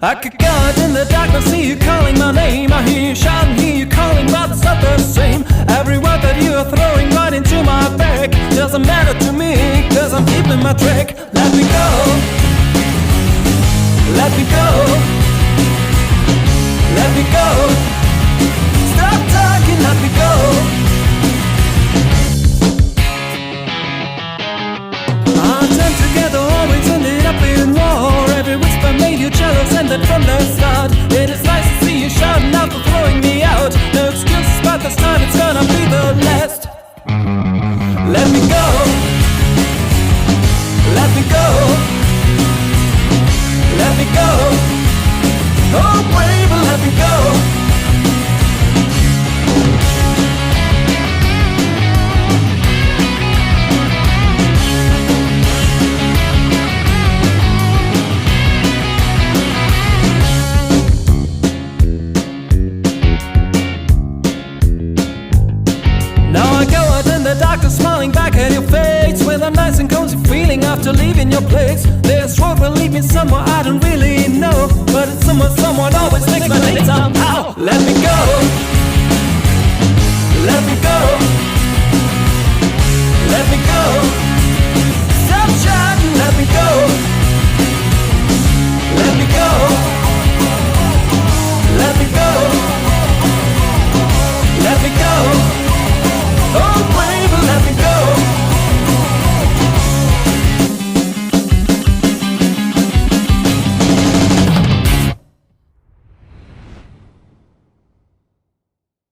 I could go out in the darkness, see you calling my name. I hear you shouting, hear you calling, but it's not the same. Every word that you are throwing right into my back doesn't matter to me, cause I'm keeping my track. Let me go, let me go, let me go. Stop talking, let me go. Our time together always ended up in war. Every whisper made you jealous, and that from the start. It is nice to see you shouting out for throwing me out. No excuses, but this time it's gonna be the last. Let me go, let me go, let me go. Oh baby, let me go. Darkness smiling back at your face with a nice and cozy feeling after leaving your place. This road will lead me somewhere I don't really know, but it's somewhere someone always takes my name somehow. Let me